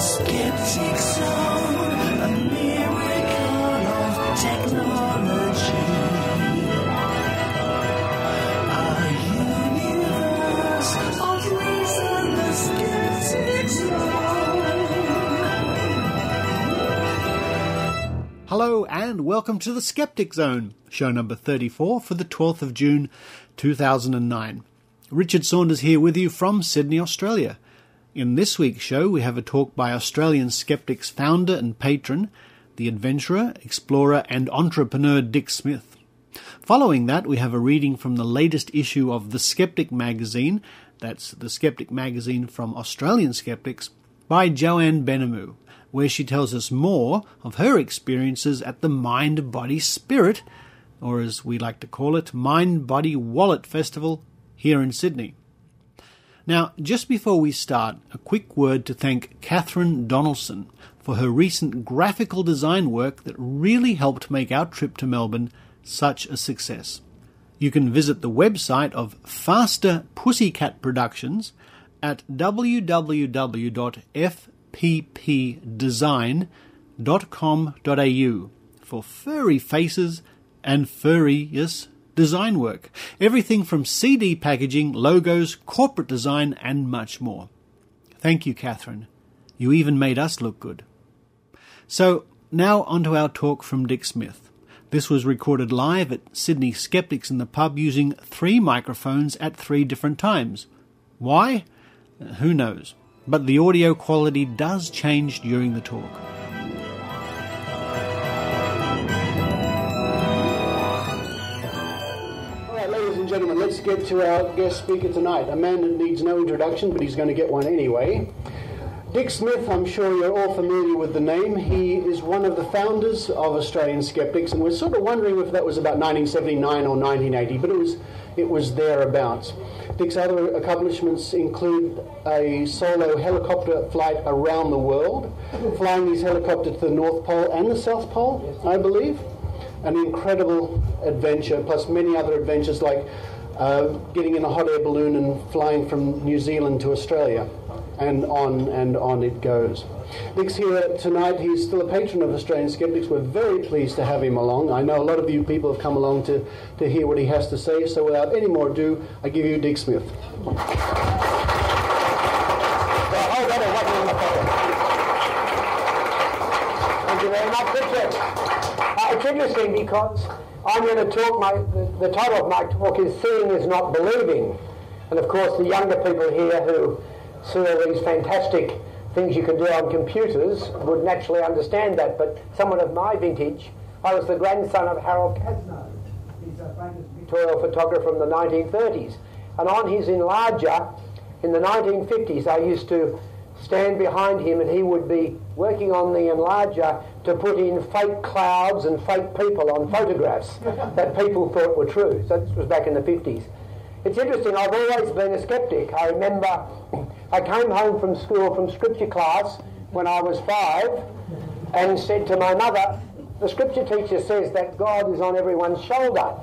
Skeptic Zone, a miracle of technology. A universe of reason, the Skeptic Zone. Hello and welcome to the Skeptic Zone, show number 34 for the 12th of June 2009. Richard Saunders here with you from Sydney, Australia. In this week's show, we have a talk by Australian Skeptics founder and patron, the adventurer, explorer and entrepreneur Dick Smith. Following that, we have a reading from the latest issue of the Skeptic Magazine, that's the Skeptic Magazine from Australian Skeptics, by Joanne Benhamu, where she tells us more of her experiences at the Mind, Body, Spirit, or as we like to call it, Mind, Body, Wallet Festival here in Sydney. Now, just before we start, a quick word to thank Catherine Donaldson for her recent graphical design work that really helped make our trip to Melbourne such a success. You can visit the website of Faster Pussycat Productions at www.fppdesign.com.au for furry faces and furriest design work. Everything from CD packaging, logos, corporate design, and much more. Thank you, Catherine. You even made us look good. So, now onto our talk from Dick Smith. This was recorded live at Sydney Skeptics in the Pub using 3 microphones at 3 different times. Why? Who knows? But the audio quality does change during the talk. Gentlemen, let's get to our guest speaker tonight, a man that needs no introduction, but he's going to get one anyway. Dick Smith, I'm sure you're all familiar with the name. He is one of the founders of Australian Skeptics, and we're sort of wondering if that was about 1979 or 1980, but it was thereabouts. Dick's other accomplishments include a solo helicopter flight around the world, flying his helicopter to the North Pole and the South Pole, I believe. An incredible adventure, plus many other adventures like getting in a hot air balloon and flying from New Zealand to Australia, and on it goes. Dick's here tonight. He's still a patron of Australian Skeptics. We're very pleased to have him along. I know a lot of you people have come along to hear what he has to say, so without any more ado, I give you Dick Smith. Thank you very much, Richard. It's interesting because I'm going to talk, the title of my talk is Seeing is Not Believing. And of course the younger people here who see all these fantastic things you can do on computers would naturally understand that. But someone of my vintage, I was the grandson of Harold Casno. He's a famous pictorial photographer from the 1930s. And on his enlarger in the 1950s, I used to stand behind him and he would be working on the enlarger to put in fake clouds and fake people on photographs that people thought were true. So this was back in the 50s. It's interesting, I've always been a skeptic. I remember I came home from school from scripture class when I was 5 and said to my mother, the scripture teacher says that God is on everyone's shoulder.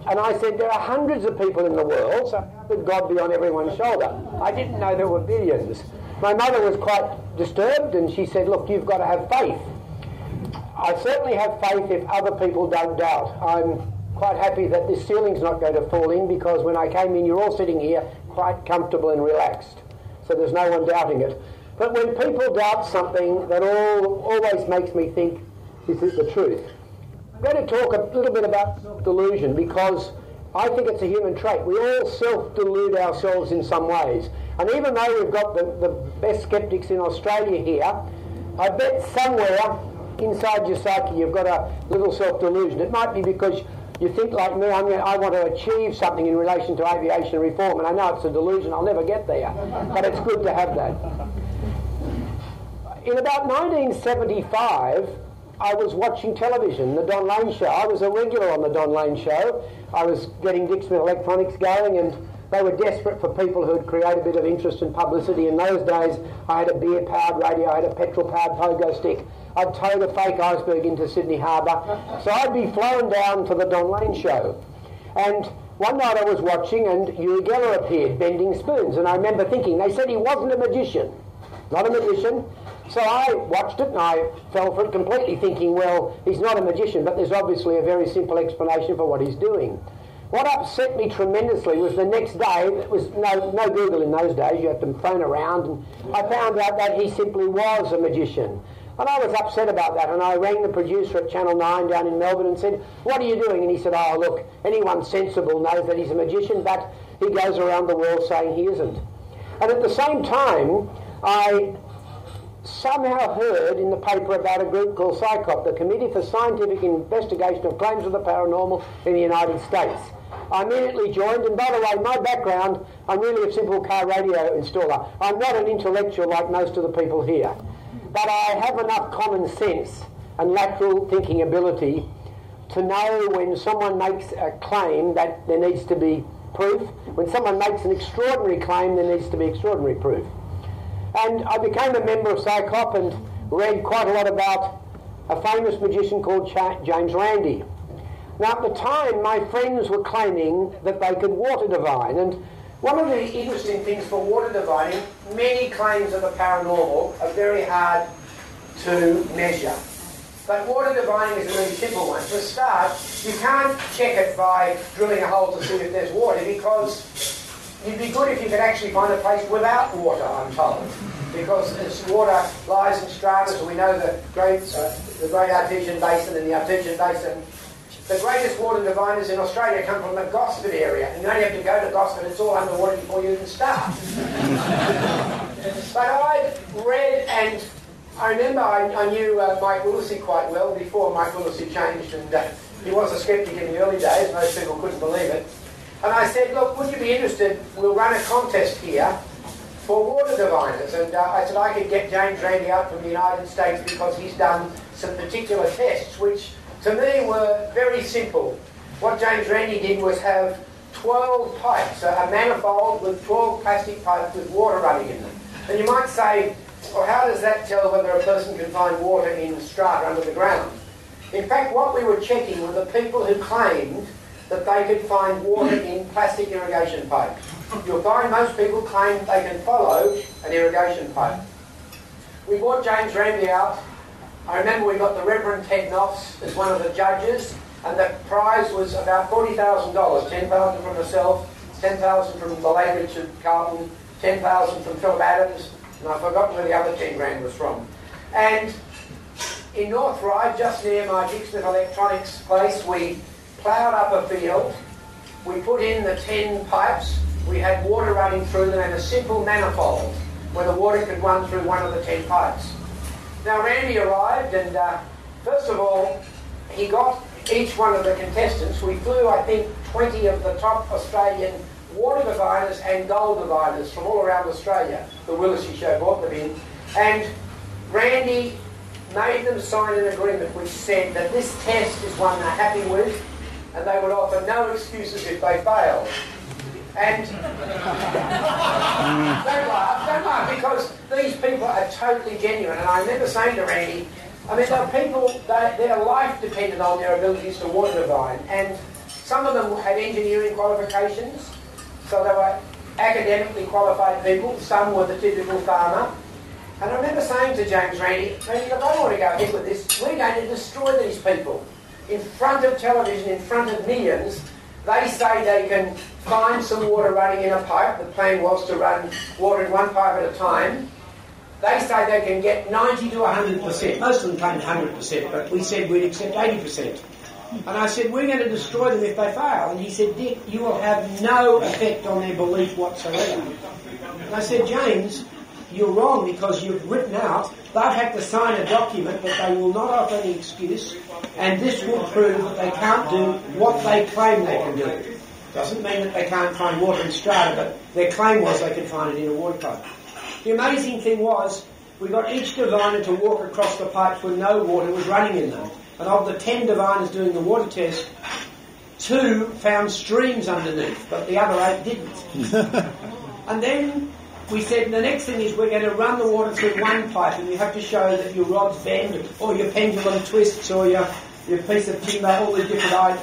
And I said, there are hundreds of people in the world, so how could God be on everyone's shoulder? I didn't know there were billions. My mother was quite disturbed and she said, look, you've got to have faith. I certainly have faith if other people don't doubt. I'm quite happy that this ceiling's not going to fall in because when I came in, you're all sitting here quite comfortable and relaxed. So there's no one doubting it. But when people doubt something, that always makes me think, is this the truth? I'm going to talk a little bit about self-delusion because I think it's a human trait. We all self-delude ourselves in some ways. And even though we've got the best skeptics in Australia here, I bet somewhere inside your psyche you've got a little self-delusion. It might be because you think like me, I want to achieve something in relation to aviation reform, and I know it's a delusion, I'll never get there. But it's good to have that. In about 1975, I was watching television, the Don Lane Show. I was a regular on the Don Lane Show. I was getting Dick Smith Electronics going, and they were desperate for people who would create a bit of interest and publicity. In those days, I had a beer-powered radio, I had a petrol-powered pogo stick. I'd towed a fake iceberg into Sydney Harbour. So I'd be flown down for the Don Lane Show. And one night I was watching, and Uri Geller appeared, bending spoons. And I remember thinking, they said he wasn't a magician. not a magician. So I watched it and I fell for it completely, thinking, well, he's not a magician, but there's obviously a very simple explanation for what he's doing. What upset me tremendously was the next day, it was no Google in those days, you had to phone around, and I found out that he simply was a magician. And I was upset about that, and I rang the producer at Channel 9 down in Melbourne and said, what are you doing? And he said, oh, look, anyone sensible knows that he's a magician, but he goes around the world saying he isn't. And at the same time, I somehow heard in the paper about a group called CSICOP, the Committee for Scientific Investigation of Claims of the Paranormal in the United States. I immediately joined, and by the way, my background, I'm really a simple car radio installer. I'm not an intellectual like most of the people here. But I have enough common sense and lateral thinking ability to know when someone makes a claim that there needs to be proof. When someone makes an extraordinary claim, there needs to be extraordinary proof. And I became a member of CSICOP and read quite a lot about a famous magician called James Randi. Now, at the time, my friends were claiming that they could water divine. And one of the interesting things for water divining, many claims of the paranormal are very hard to measure. But water divining is a really simple one. For a start, you can't check it by drilling a hole to see if there's water, because it'd be good if you could actually find a place without water, I'm told. Because as water lies in strata, so we know the great Artesian Basin and the Artesian Basin. The greatest water diviners in Australia come from the Gosford area, and you only have to go to Gosford, it's all underwater before you even start. But I read, and I remember I knew Mike Willesee quite well before Mike Willesee changed, and he was a skeptic in the early days, most people couldn't believe it. And I said, look, would you be interested, we'll run a contest here for water diviners. And I said I could get James Randi out from the United States because he's done some particular tests, which to me were very simple. What James Randi did was have 12 pipes, a manifold with 12 plastic pipes with water running in them. And you might say, well, how does that tell whether a person can find water in strata under the ground? In fact, what we were checking were the people who claimed that they could find water in plastic irrigation pipes. You'll find most people claim they can follow an irrigation pipe. We brought James Randi out. I remember we got the Reverend Ted Knopf as one of the judges, and the prize was about $40,000, $10,000 from myself, $10,000 from the late Richard Carlton, $10,000 from Philip Adams, and I've forgotten where the other 10 grand was from. And in North Ryde, just near my Dick Smith Electronics place, we ploughed up a field, we put in the 10 pipes, we had water running through them and a simple manifold where the water could run through one of the 10 pipes. Now Randy arrived, and first of all, he got each one of the contestants. We flew, I think, 20 of the top Australian water diviners and gold diviners from all around Australia. The Willesee Show brought them in. And Randy made them sign an agreement which said that this test is one they're happy with, and they would offer no excuses if they failed. And don't laugh, because these people are totally genuine. And I remember saying to Randy, I mean, there are people, their life depended on their abilities to water divine, and some of them had engineering qualifications, so they were academically qualified people, some were the typical farmer. And I remember saying to James Randi, look, I don't want to go ahead with this, we're going to destroy these people. In front of television, in front of millions, they say they can find some water running in a pipe. The plan was to run water in one pipe at a time. They say they can get 90 to 100%. Most of them claimed 100%, but we said we'd accept 80%. And I said, we're going to destroy them if they fail. And he said, Dick, you will have no effect on their belief whatsoever. And I said, James, you're wrong, because you've written out they've had to sign a document that they will not offer any excuse, and this will prove that they can't do what they claim they can do. Doesn't mean that they can't find water in strata, but their claim was they could find it in a water pipe. The amazing thing was, we got each diviner to walk across the pipes when no water was running in them. And of the 10 diviners doing the water test, 2 found streams underneath, but the other 8 didn't. And then we said, the next thing is we're going to run the water through one pipe, and you have to show that your rods bend, or your pendulum twists, or your piece of timber, all the different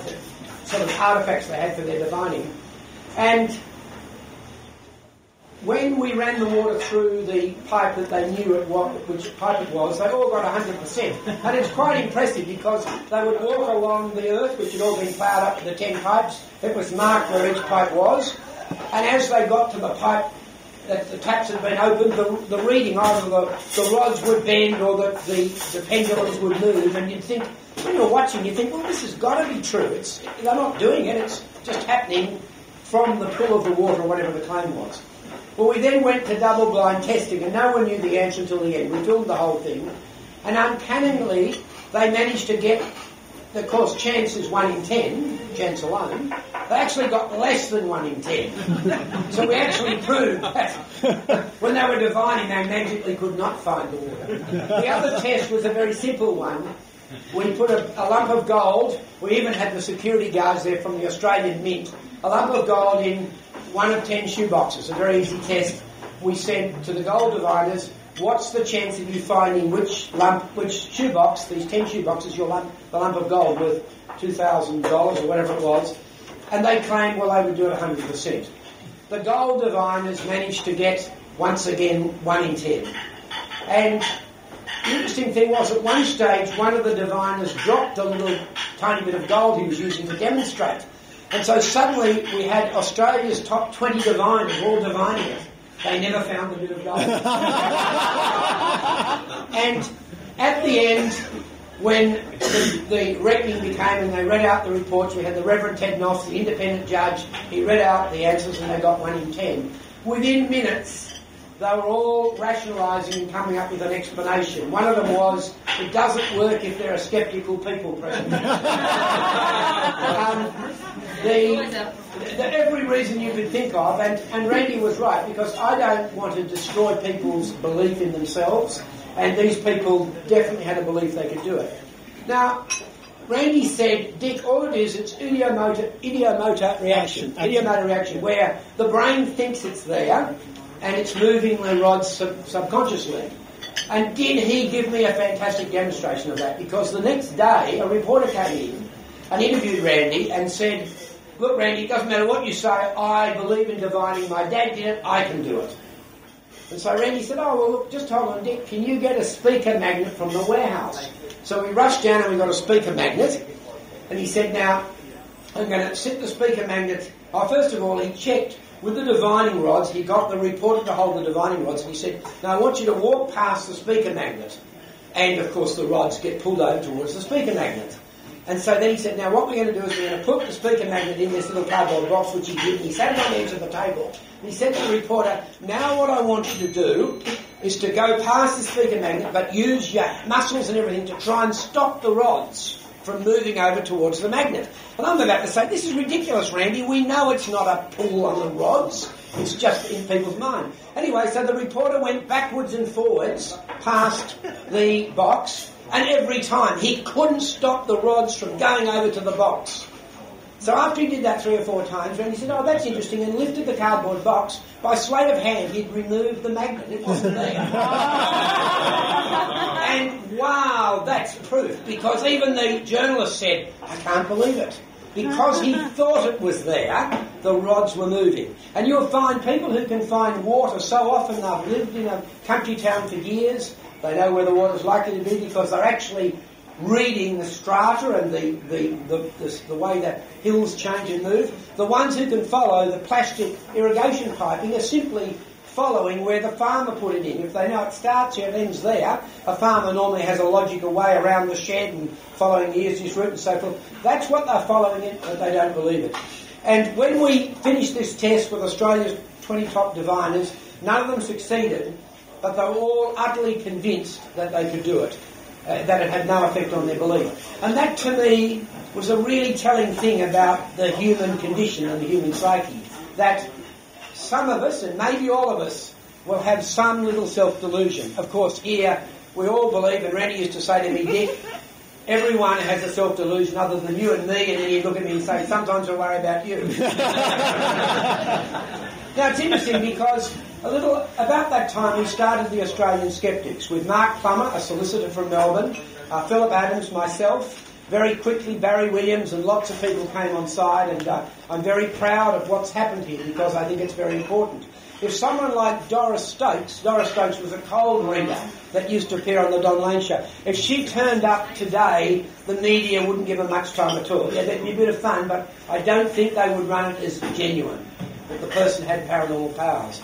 sort of artefacts they had for their divining. And when we ran the water through the pipe that they knew which pipe it was, they all got 100%. And it's quite impressive because they would walk along the earth, which had all been ploughed up with the 10 pipes. It was marked where each pipe was. And as they got to the pipe that the taps had been opened, the reading, either the rods would bend or the pendulums would move. And you'd think, when you're watching, you think, well, this has got to be true. They're not doing it. It's just happening from the pull of the water or whatever the claim was. Well, we then went to double-blind testing, and no one knew the answer until the end. We filmed the whole thing, and uncannily, they managed to get, of course, chance is 1 in 10, chance alone. They actually got less than 1 in 10. So we actually proved that when they were divining, they magically could not find the water. The other test was a very simple one. We put a lump of gold, we even had the security guards there from the Australian Mint, a lump of gold in 1 of 10 shoeboxes, a very easy test. We said to the gold diviners, what's the chance of you finding which shoebox, these 10 shoeboxes, the lump of gold worth $2,000 or whatever it was, and they claimed, well, they would do it 100%. The gold diviners managed to get, once again, 1 in 10. And the interesting thing was, at one stage, one of the diviners dropped a little tiny bit of gold he was using to demonstrate. And so suddenly we had Australia's top 20 diviners all divining it. They never found the bit of gold. And at the end, when the reckoning became and they read out the reports, we had the Reverend Ted Noss, the independent judge. He read out the answers and they got 1 in 10. Within minutes, they were all rationalising and coming up with an explanation. One of them was, it doesn't work if there are sceptical people present. Every reason you could think of, and Randy was right, because I don't want to destroy people's belief in themselves, and these people definitely had a belief they could do it. Now, Randy said, Dick, all it is, it's idiomotor reaction, where the brain thinks it's there, and it's moving the rods subconsciously. And did he give me a fantastic demonstration of that? Because the next day, a reporter came in and interviewed Randy and said, look, Randy, it doesn't matter what you say, I believe in divining, my dad did it, I can do it. And so Randy said, oh, well, look, just hold on, Dick, can you get a speaker magnet from the warehouse? So we rushed down and we got a speaker magnet, and he said, now, I'm going to sit the speaker magnet. Oh, first of all, he checked with the divining rods, he got the reporter to hold the divining rods, and he said, now I want you to walk past the speaker magnet. And, of course, the rods get pulled over towards the speaker magnet. And so then he said, now what we're going to do is we're going to put the speaker magnet in this little cardboard box, which he did, and he sat it on the edge of the table. And he said to the reporter, now what I want you to do is to go past the speaker magnet, but use your muscles and everything to try and stop the rods from moving over towards the magnet. And I'm about to say, this is ridiculous, Randy. We know it's not a pull on the rods. It's just in people's mind. Anyway, so the reporter went backwards and forwards past the box, and every time he couldn't stop the rods from going over to the box. So after he did that 3 or 4 times, Randy said, oh, that's interesting, and lifted the cardboard box. By sleight of hand, he'd removed the magnet. It wasn't there. And wow, that's proof, because even the journalist said, I can't believe it. Because he thought it was there, the rods were moving. And you'll find people who can find water so often, they've lived in a country town for years, they know where the water's likely to be because they're actually reading the strata and the way that hills change and move. The ones who can follow the plastic irrigation piping are simply following where the farmer put it in. If they know it starts here and ends there, a farmer normally has a logical way around the shed and following the easiest route and so forth. That's what they're following it, but they don't believe it. And when we finished this test with Australia's 20 top diviners, none of them succeeded, but they were all utterly convinced that they could do it. That it had no effect on their belief. And that, to me, was a really telling thing about the human condition and the human psyche. That some of us, and maybe all of us, will have some little self-delusion. Of course, here, we all believe, and Randy used to say to me, Dick, everyone has a self-delusion other than you and me, and then he'd look at me and say, sometimes I worry about you. Now, it's interesting because about that time we started the Australian Skeptics with Mark Plummer, a solicitor from Melbourne, Philip Adams, myself. Very quickly, Barry Williams and lots of people came on side, and I'm very proud of what's happened here because I think it's very important. if someone like Doris Stokes was a cold reader that used to appear on the Don Lane show, if she turned up today, the media wouldn't give her much time at all. Yeah, that'd be a bit of fun, but I don't think they would run it as genuine, that the person had paranormal powers.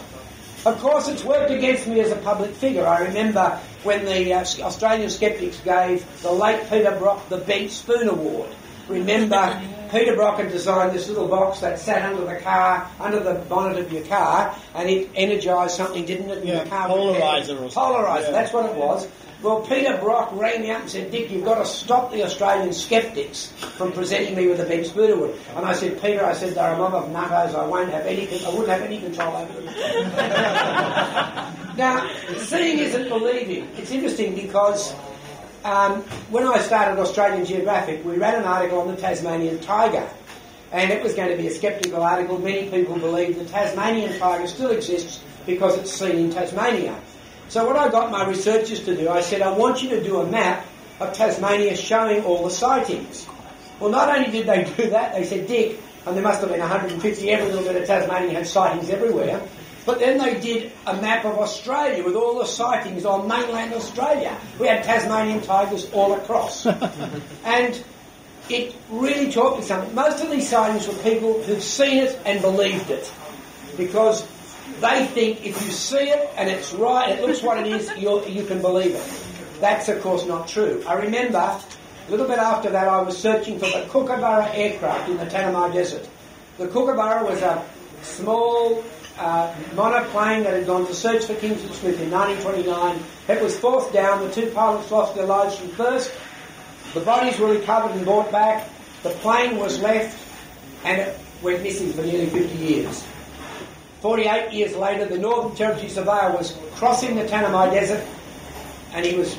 Of course, it's worked against me as a public figure. I remember when the Australian Skeptics gave the late Peter Brock the Bent Spoon Award. Remember, Peter Brock had designed this little box that sat under the bonnet of your car, and it energised something, didn't it? Yeah, the car polariser or something. Polariser, yeah. That's what it was. Well, Peter Brock rang me up and said, Dick, you've got to stop the Australian Skeptics from presenting me with the Bent Spoon Award. And I said, Peter, they're a mob of nuttos, I wouldn't have any control over them. Now, seeing isn't believing. It's interesting because when I started Australian Geographic, we ran an article on the Tasmanian tiger. And it was going to be a sceptical article. Many people believe the Tasmanian tiger still exists because it's seen in Tasmania. So what I got my researchers to do, I said, I want you to do a map of Tasmania showing all the sightings. Well, not only did they do that, they said, Dick, and there must have been 150, every little bit of Tasmania had sightings everywhere, but then they did a map of Australia with all the sightings on mainland Australia. We had Tasmanian tigers all across. And it really taught me something. Most of these sightings were people who've seen it and believed it, because they think if you see it and it's right, it looks what it is, you can believe it. That's, of course, not true. I remember, a little bit after that, I was searching for the Kookaburra aircraft in the Tanami Desert. The Kookaburra was a small monoplane that had gone to search for Kingston Smith in 1929. It was forced down. The two pilots lost their lives from thirst. The bodies were recovered and brought back. The plane was left, and it went missing for nearly 50 years. 48 years later, the Northern Territory surveyor was crossing the Tanami Desert, and he was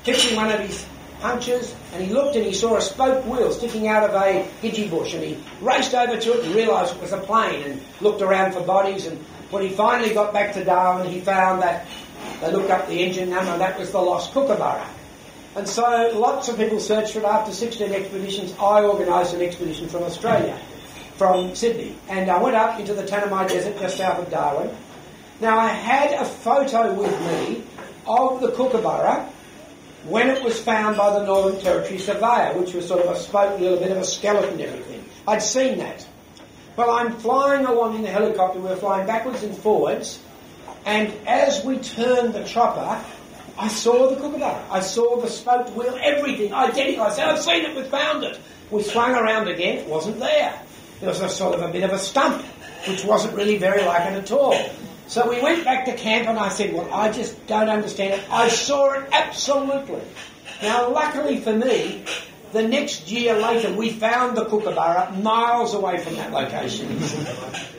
fixing one of his punctures, and he looked and he saw a spoked wheel sticking out of a gidgee bush, and he raced over to it and realised it was a plane and looked around for bodies. And when he finally got back to Darwin, he found that they looked up the engine number, and that was the lost Kookaburra. And so lots of people searched for it. After 16 expeditions, I organised an expedition from Australia, from Sydney, and I went up into the Tanami Desert just south of Darwin. Now, I had a photo with me of the Kookaburra when it was found by the Northern Territory surveyor, which was sort of a spoke wheel, a bit of a skeleton and everything. I'd seen that. Well, I'm flying along in the helicopter, we're flying backwards and forwards, and as we turned the chopper, I saw the Kookaburra. I saw the spoked wheel, everything, identical. I said, I've seen it, we found it. We swung around again, it wasn't there. There was a sort of a bit of a stump, which wasn't really very like it at all. So we went back to camp and I said, well, I just don't understand it. I saw it absolutely. Now, luckily for me, the next year later, we found the Kookaburra miles away from that location.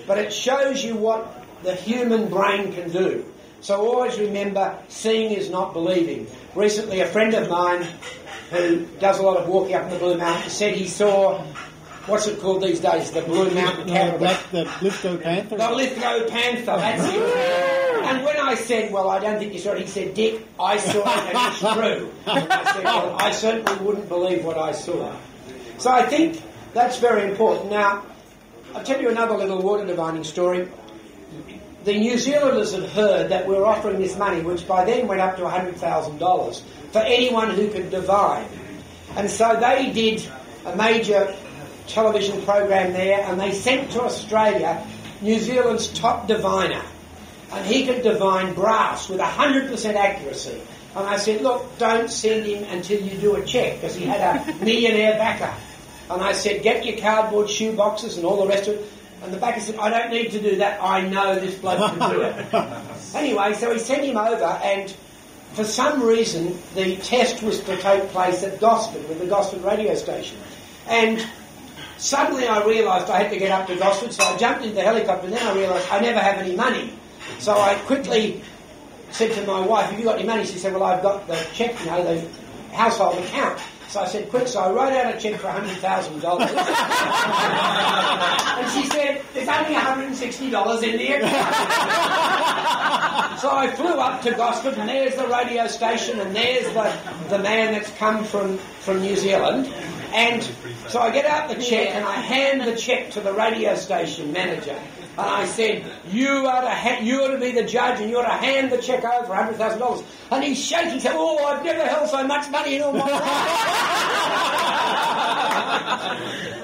But it shows you what the human brain can do. So always remember, seeing is not believing. Recently, a friend of mine who does a lot of walking up in the Blue Mountains said he saw... What's it called these days? The Blue Mountain Camel. The Lithgow Panther. The Lithgow Panther, that's it. And when I said, well, I don't think you saw it, he said, Dick, I saw it and it's true. And I said, well, I certainly wouldn't believe what I saw. So I think that's very important. Now, I'll tell you another little water divining story. The New Zealanders had heard that we were offering this money, which by then went up to $100,000, for anyone who could divine. And so they did a major television program there, and they sent to Australia New Zealand's top diviner, and he could divine brass with 100% accuracy. And I said, look, don't send him until you do a check, because he had a millionaire backer. And I said, get your cardboard shoe boxes and all the rest of it. And the backer said, I don't need to do that, I know this bloke can do it. Anyway, so he sent him over, and for some reason the test was to take place at Gosford, with the Gosford radio station. And suddenly I realised I had to get up to Gosford, so I jumped into the helicopter, and then I realised I never have any money. So I quickly said to my wife, have you got any money? She said, well, I've got the cheque, the household account. So I said, quick, so I wrote out a cheque for $100,000. And she said, there's only $160 in the account. So I flew up to Gosford, and there's the radio station, and there's the man that's come from New Zealand. And so I get out the cheque and I hand the cheque to the radio station manager. And I said, you are to be the judge and you are to hand the cheque over for $100,000. And he's shaking, he said, oh, I've never held so much money in all my life.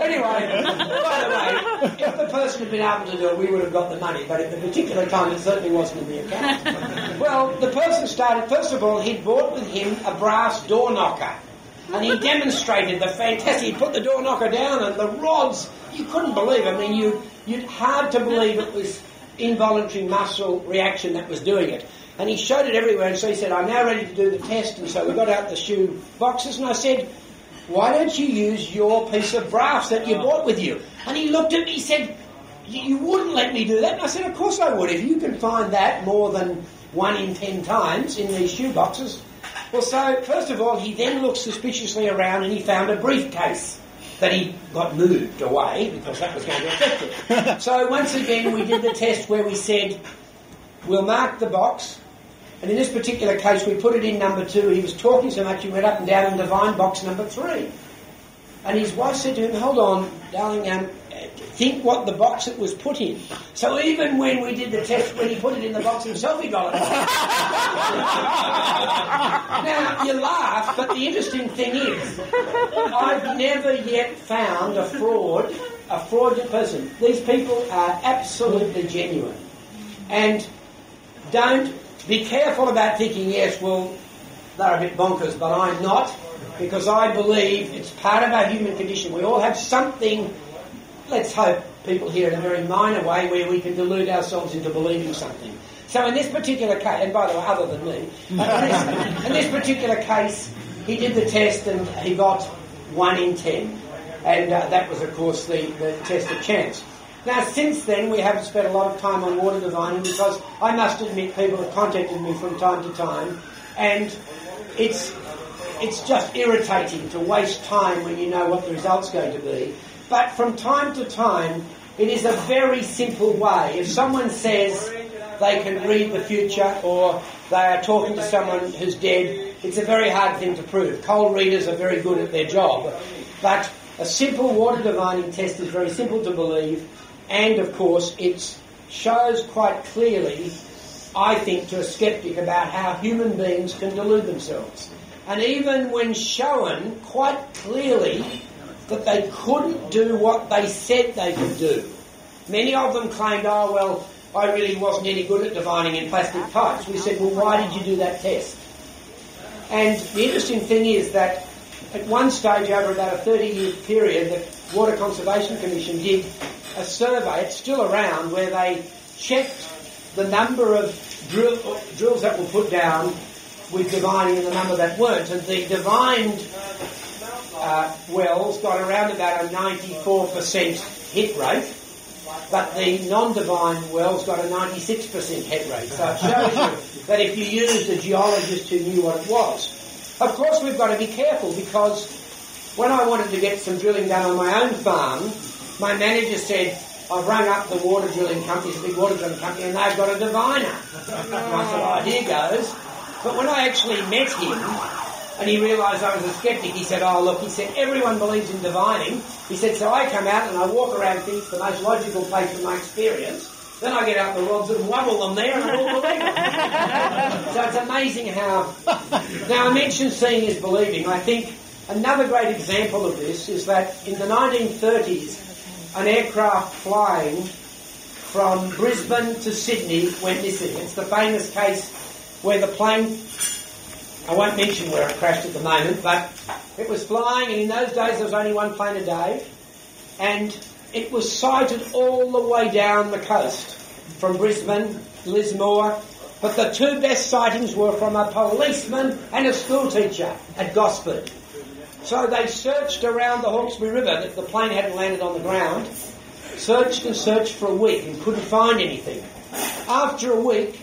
Anyway, by the way, if the person had been able to do it, we would have got the money. But at the particular time, it certainly wasn't in the account. Well, the person started, first of all, he'd brought with him a brass door knocker. And he demonstrated the fantastic, he put the door knocker down and the rods, you couldn't believe it. I mean, you'd hard to believe it was involuntary muscle reaction that was doing it. And he showed it everywhere, and so he said, I'm now ready to do the test. And so we got out the shoe boxes, and I said, why don't you use your piece of brass that you brought with you? And he looked at me, he said, you wouldn't let me do that? And I said, of course I would. If you can find that more than 1 in 10 times in these shoe boxes. Well, so, first of all, he then looked suspiciously around and he found a briefcase that he got moved away because that was going to affect it. So, once again, we did the test where we said, we'll mark the box, and in this particular case, we put it in number 2. He was talking so much, he went up and down and defined box number 3. And his wife said to him, hold on, darling, think what the box it was put in. So even when we did the test, when he put it in the box himself, he got it. Now, you laugh, but the interesting thing is, I've never yet found a fraudulent person. These people are absolutely genuine. And don't be careful about thinking, yes, well, they're a bit bonkers, but I'm not, because I believe it's part of our human condition. We all have something, let's hope people here in a very minor way, where we can delude ourselves into believing something. So in this particular case, and by the way, other than me, in this particular case, he did the test and he got 1 in 10. And that was, of course, the test of chance. Now, since then, we have spent a lot of time on water divining because I must admit people have contacted me from time to time, and it's just irritating to waste time when you know what the result's going to be. But from time to time, it is a very simple way. If someone says they can read the future or they are talking to someone who's dead, it's a very hard thing to prove. Cold readers are very good at their job. But a simple water divining test is very simple to believe, and of course it shows quite clearly, I think, to a skeptic about how human beings can delude themselves. And even when shown quite clearly that they couldn't do what they said they could do. Many of them claimed, oh, well, I really wasn't any good at divining in plastic pipes. We said, well, why did you do that test? And the interesting thing is that at one stage over about a 30-year period, the Water Conservation Commission did a survey, it's still around, where they checked the number of drills that were put down with divining and the number that weren't. And the divined wells got around about a 94% hit rate, but the non-divined wells got a 96% hit rate. So it shows you that if you used a geologist who knew what it was. Of course, we've got to be careful, because when I wanted to get some drilling done on my own farm, my manager said, I've rung up the water drilling company, it's a big water drilling company, and they've got a diviner. And I said, oh, here goes. But when I actually met him, and he realised I was a skeptic, he said, oh, look, he said, everyone believes in divining. He said, so I come out and I walk around and think the most logical place from my experience. Then I get out the rods and wobble them there and all believe it. So it's amazing how... Now, I mentioned seeing is believing. I think another great example of this is that in the 1930s, an aircraft flying from Brisbane to Sydney went missing. It's the famous case where the plane... I won't mention where it crashed at the moment, but it was flying, and in those days there was only one plane a day, and it was sighted all the way down the coast, from Brisbane, Lismore, but the two best sightings were from a policeman and a school teacher at Gosford. So they searched around the Hawkesbury River, that the plane hadn't landed on the ground, searched and searched for a week and couldn't find anything. After a week,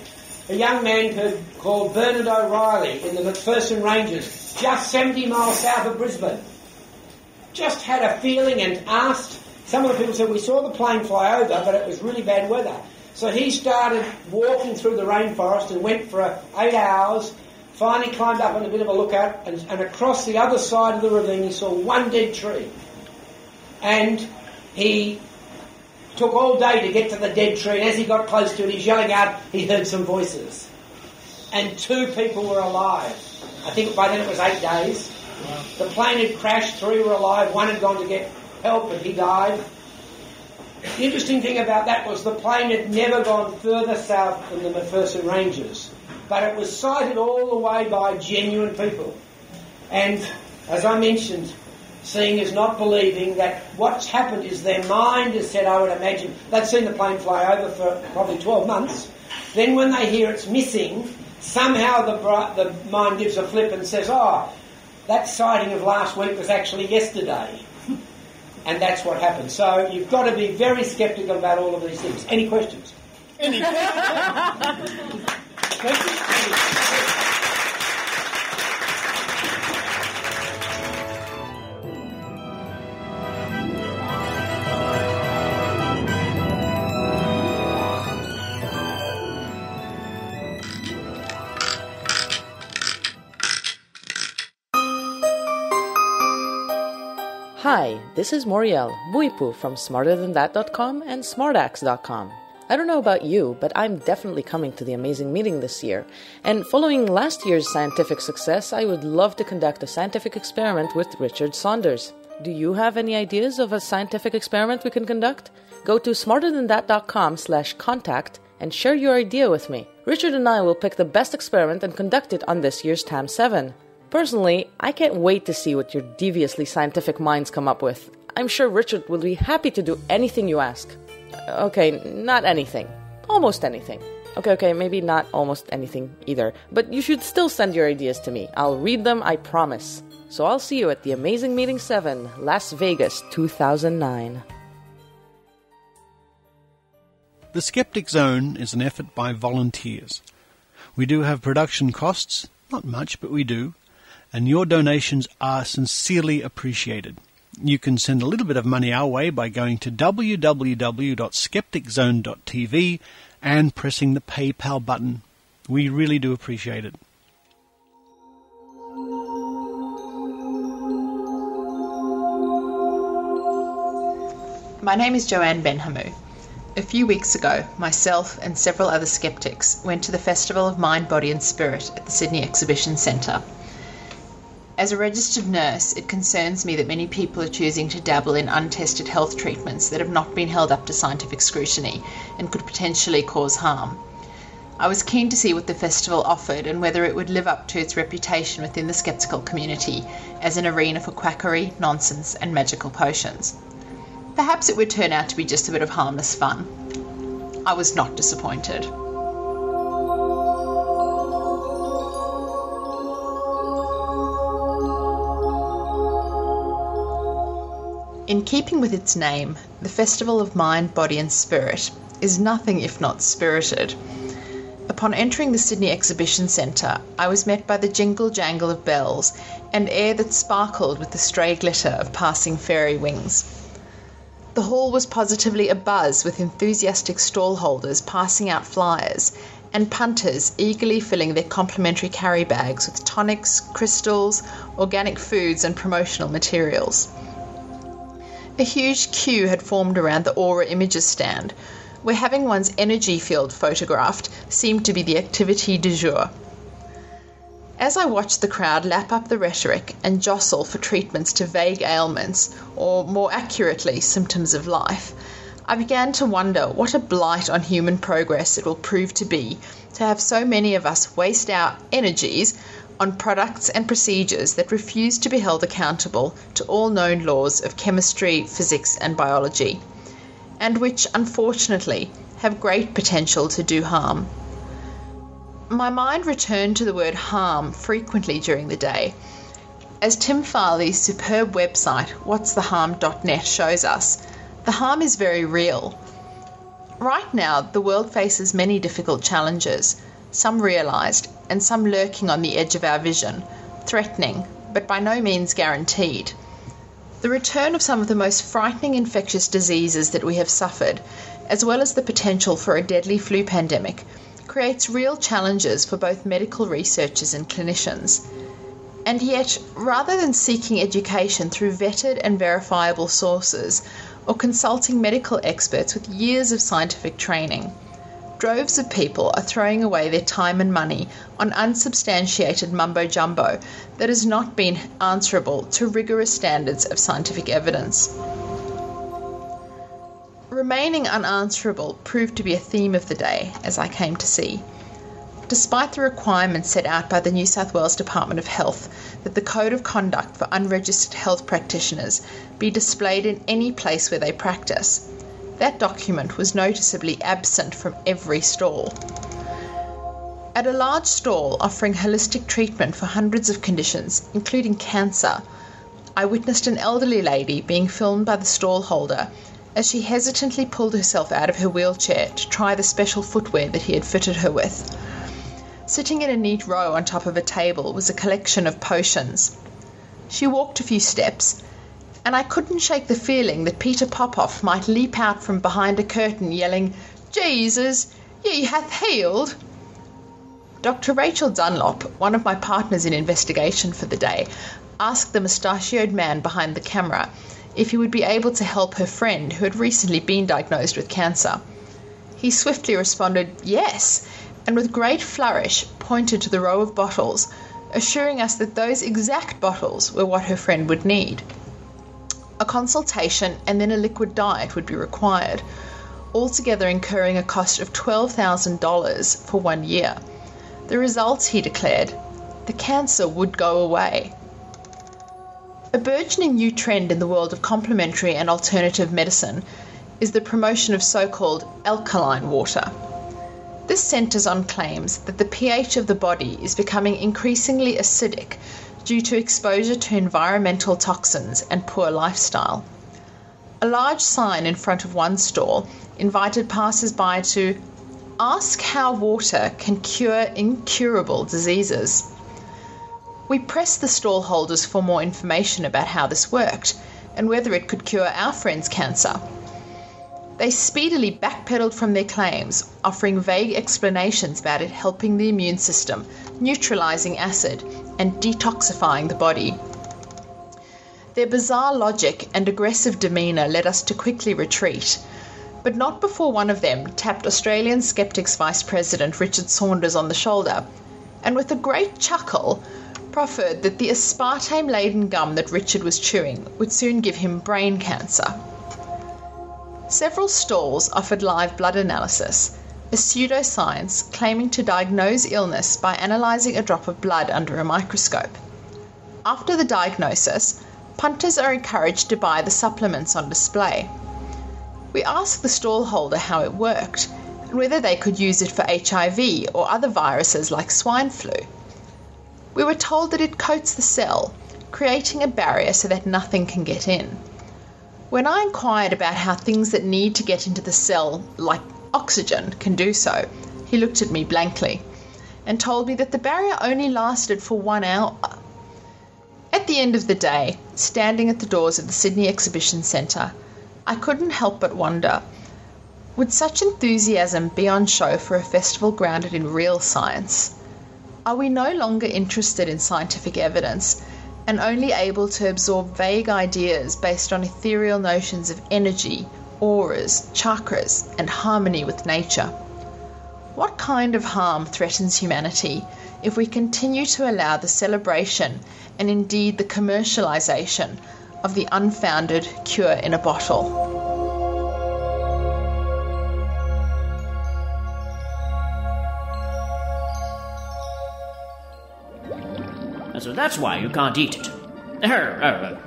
a young man called Bernard O'Reilly in the McPherson Ranges, just 70 miles south of Brisbane, just had a feeling and asked. Some of the people said, we saw the plane fly over, but it was really bad weather. So he started walking through the rainforest and went for 8 hours, finally climbed up on a bit of a lookout, and across the other side of the ravine he saw one dead tree. And he took all day to get to the dead tree, and as he got close to it, he's yelling out, he heard some voices. And 2 people were alive. I think by then it was 8 days. Wow. The plane had crashed, 3 were alive, 1 had gone to get help and he died. The interesting thing about that was the plane had never gone further south than the McPherson Ranges, but it was sighted all the way by genuine people. And as I mentioned, seeing is not believing. That what's happened is their mind has said, I would imagine, they'd seen the plane fly over for probably 12 months. Then when they hear it's missing, somehow the mind gives a flip and says, oh, that sighting of last week was actually yesterday. And that's what happened. So you've got to be very sceptical about all of these things. Any questions? Any Hi, this is Moriel, Buipu from smarterthanthat.com and smartaxe.com. I don't know about you, but I'm definitely coming to the amazing meeting this year. And following last year's scientific success, I would love to conduct a scientific experiment with Richard Saunders. Do you have any ideas of a scientific experiment we can conduct? Go to smarterthanthat.com/contact and share your idea with me. Richard and I will pick the best experiment and conduct it on this year's TAM 7. Personally, I can't wait to see what your deviously scientific minds come up with. I'm sure Richard will be happy to do anything you ask. Okay, not anything. Almost anything. Okay, maybe not almost anything either. But you should still send your ideas to me. I'll read them, I promise. So I'll see you at the Amazing Meeting 7, Las Vegas, 2009. The Skeptic Zone is an effort by volunteers. We do have production costs, not much, but we do. And your donations are sincerely appreciated. You can send a little bit of money our way by going to www.skepticzone.tv and pressing the PayPal button. We really do appreciate it. My name is Joanne Benhamu. A few weeks ago, myself and several other skeptics went to the Festival of Mind, Body and Spirit at the Sydney Exhibition Centre. As a registered nurse, it concerns me that many people are choosing to dabble in untested health treatments that have not been held up to scientific scrutiny and could potentially cause harm. I was keen to see what the festival offered and whether it would live up to its reputation within the skeptical community as an arena for quackery, nonsense and magical potions. Perhaps it would turn out to be just a bit of harmless fun. I was not disappointed. In keeping with its name, the Festival of Mind, Body and Spirit is nothing if not spirited. Upon entering the Sydney Exhibition Centre, I was met by the jingle-jangle of bells and air that sparkled with the stray glitter of passing fairy wings. The hall was positively abuzz with enthusiastic stall holders passing out flyers and punters eagerly filling their complimentary carry bags with tonics, crystals, organic foods and promotional materials. A huge queue had formed around the Aura Images stand, where having one's energy field photographed seemed to be the activité du jour. As I watched the crowd lap up the rhetoric and jostle for treatments to vague ailments, or more accurately, symptoms of life, I began to wonder what a blight on human progress it will prove to be to have so many of us waste our energies on products and procedures that refuse to be held accountable to all known laws of chemistry, physics and biology, and which, unfortunately, have great potential to do harm. My mind returned to the word harm frequently during the day. As Tim Farley's superb website, whatstheharm.net, shows us, the harm is very real. Right now, the world faces many difficult challenges, some realised and some lurking on the edge of our vision, threatening, but by no means guaranteed. The return of some of the most frightening infectious diseases that we have suffered, as well as the potential for a deadly flu pandemic, creates real challenges for both medical researchers and clinicians. And yet, rather than seeking education through vetted and verifiable sources, or consulting medical experts with years of scientific training. Droves of people are throwing away their time and money on unsubstantiated mumbo-jumbo that has not been answerable to rigorous standards of scientific evidence. Remaining unanswerable proved to be a theme of the day, as I came to see. Despite the requirements set out by the New South Wales Department of Health that the Code of Conduct for unregistered health practitioners be displayed in any place where they practice, that document was noticeably absent from every stall. At a large stall offering holistic treatment for hundreds of conditions, including cancer, I witnessed an elderly lady being filmed by the stall holder as she hesitantly pulled herself out of her wheelchair to try the special footwear that he had fitted her with. Sitting in a neat row on top of a table was a collection of potions. She walked a few steps, and I couldn't shake the feeling that Peter Popoff might leap out from behind a curtain yelling, "Jesus, ye hath healed!" Dr. Rachel Dunlop, one of my partners in investigation for the day, asked the mustachioed man behind the camera if he would be able to help her friend who had recently been diagnosed with cancer. He swiftly responded, "Yes," and with great flourish pointed to the row of bottles, assuring us that those exact bottles were what her friend would need. A consultation and then a liquid diet would be required, altogether incurring a cost of $12,000 for 1 year. The results, he declared, the cancer would go away. A burgeoning new trend in the world of complementary and alternative medicine is the promotion of so-called alkaline water. This centres on claims that the pH of the body is becoming increasingly acidic due to exposure to environmental toxins and poor lifestyle. A large sign in front of one stall invited passers-by to ask how water can cure incurable diseases. We pressed the stall holders for more information about how this worked and whether it could cure our friend's cancer. They speedily backpedaled from their claims, offering vague explanations about it helping the immune system, neutralizing acid, and detoxifying the body. Their bizarre logic and aggressive demeanour led us to quickly retreat, but not before one of them tapped Australian Skeptics Vice President Richard Saunders on the shoulder, and with a great chuckle proffered that the aspartame-laden gum that Richard was chewing would soon give him brain cancer. Several stalls offered live blood analysis, a pseudoscience claiming to diagnose illness by analysing a drop of blood under a microscope. After the diagnosis, punters are encouraged to buy the supplements on display. We asked the stall holder how it worked and whether they could use it for HIV or other viruses like swine flu. We were told that it coats the cell, creating a barrier so that nothing can get in. When I inquired about how things that need to get into the cell, like oxygen, can do so, he looked at me blankly and told me that the barrier only lasted for 1 hour. At the end of the day, standing at the doors of the Sydney Exhibition Centre, I couldn't help but wonder, would such enthusiasm be on show for a festival grounded in real science? Are we no longer interested in scientific evidence and only able to absorb vague ideas based on ethereal notions of energy, auras, chakras, and harmony with nature? What kind of harm threatens humanity if we continue to allow the celebration and indeed the commercialization of the unfounded cure in a bottle? So that's why you can't eat it. I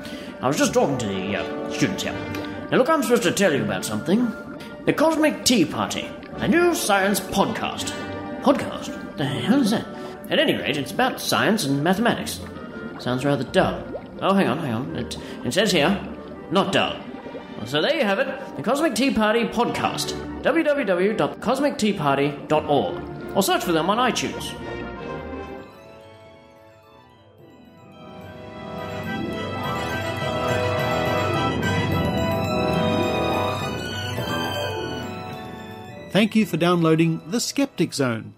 was just talking to the students here. Now look, I'm supposed to tell you about something. The Cosmic Tea Party, a new science podcast. Podcast? What the hell is that? At any rate, it's about science and mathematics. Sounds rather dull. Oh, hang on. It says here, not dull. So there you have it, the Cosmic Tea Party podcast. www.cosmicteaparty.org. Or search for them on iTunes. Thank you for downloading The Skeptic Zone.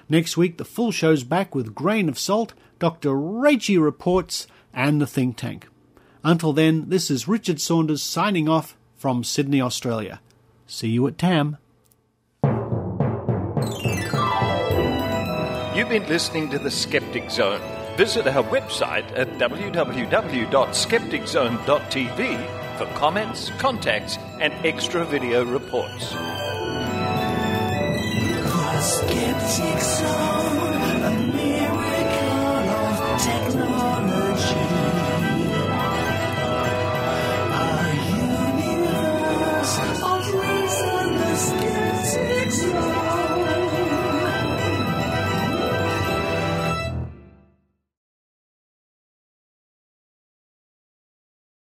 Next week, the full show's back with Grain of Salt, Dr. Rachie Reports, and The Think Tank. Until then, this is Richard Saunders signing off from Sydney, Australia. See you at TAM. You've been listening to the Skeptic Zone. Visit our website at www.skepticzone.tv for comments, contacts, and extra video reports. The Skeptic Zone.